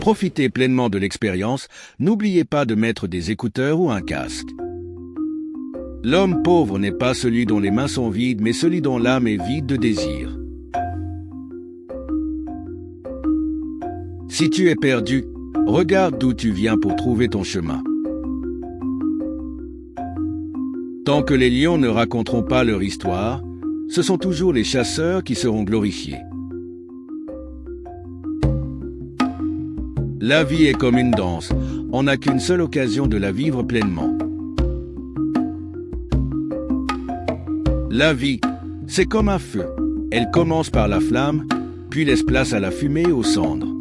profiter pleinement de l'expérience, n'oubliez pas de mettre des écouteurs ou un casque. L'homme pauvre n'est pas celui dont les mains sont vides, mais celui dont l'âme est vide de désir. Si tu es perdu, regarde d'où tu viens pour trouver ton chemin. Tant que les lions ne raconteront pas leur histoire, ce sont toujours les chasseurs qui seront glorifiés. La vie est comme une danse, on n'a qu'une seule occasion de la vivre pleinement. La vie, c'est comme un feu. Elle commence par la flamme, puis laisse place à la fumée et aux cendres.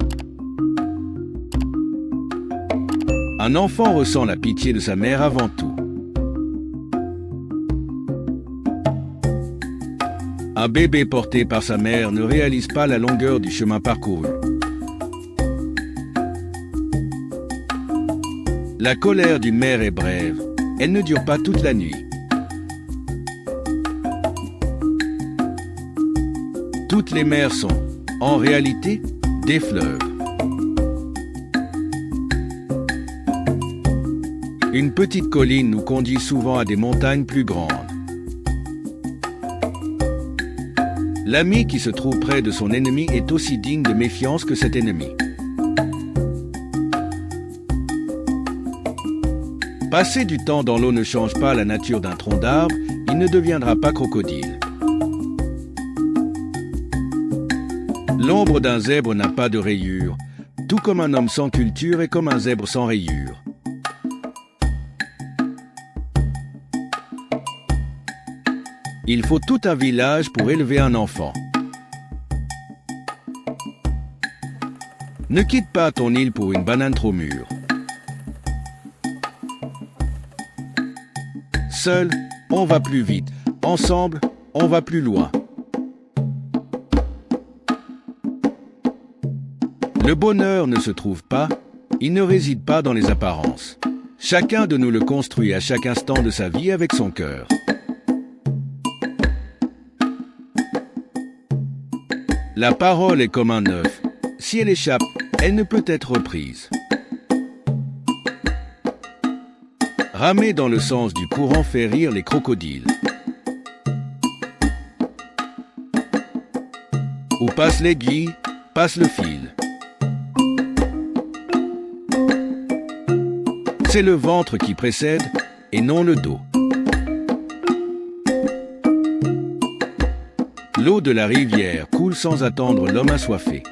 Un enfant ressent la pitié de sa mère avant tout. Un bébé porté par sa mère ne réalise pas la longueur du chemin parcouru. La colère d'une mère est brève, elle ne dure pas toute la nuit. Toutes les mers sont, en réalité, des fleuves. Une petite colline nous conduit souvent à des montagnes plus grandes. L'ami qui se trouve près de son ennemi est aussi digne de méfiance que cet ennemi. Passer du temps dans l'eau ne change pas la nature d'un tronc d'arbre, il ne deviendra pas crocodile. L'ombre d'un zèbre n'a pas de rayures, tout comme un homme sans culture est comme un zèbre sans rayures. Il faut tout un village pour élever un enfant. Ne quitte pas ton île pour une banane trop mûre. Seul, on va plus vite. Ensemble, on va plus loin. Le bonheur ne se trouve pas, il ne réside pas dans les apparences. Chacun de nous le construit à chaque instant de sa vie avec son cœur. La parole est comme un œuf. Si elle échappe, elle ne peut être reprise. Ramer dans le sens du courant fait rire les crocodiles. Où passe l'aiguille, passe le fil. C'est le ventre qui précède et non le dos. L'eau de la rivière coule sans attendre l'homme assoiffé.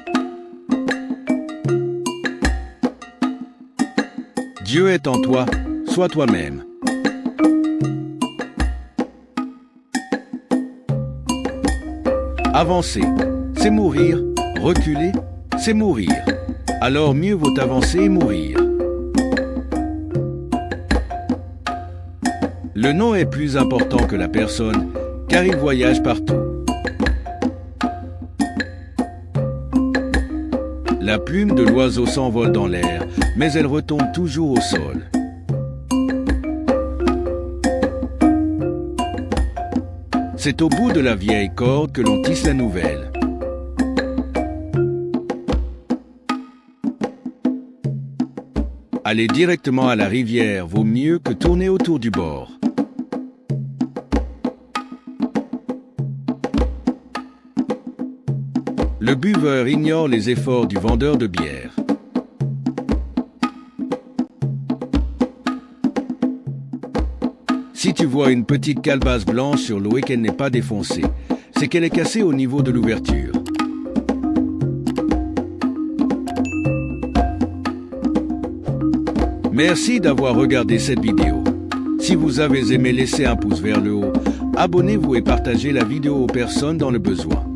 Dieu est en toi, sois toi-même. Avancer, c'est mourir. Reculer, c'est mourir. Alors mieux vaut avancer et mourir. Le nom est plus important que la personne, car il voyage partout. La plume de l'oiseau s'envole dans l'air, mais elle retombe toujours au sol. C'est au bout de la vieille corde que l'on tisse la nouvelle. Aller directement à la rivière vaut mieux que tourner autour du bord. Le buveur ignore les efforts du vendeur de bière. Si tu vois une petite calebasse blanche sur l'eau et qu'elle n'est pas défoncée, c'est qu'elle est cassée au niveau de l'ouverture. Merci d'avoir regardé cette vidéo. Si vous avez aimé, laissez un pouce vers le haut, abonnez-vous et partagez la vidéo aux personnes dans le besoin.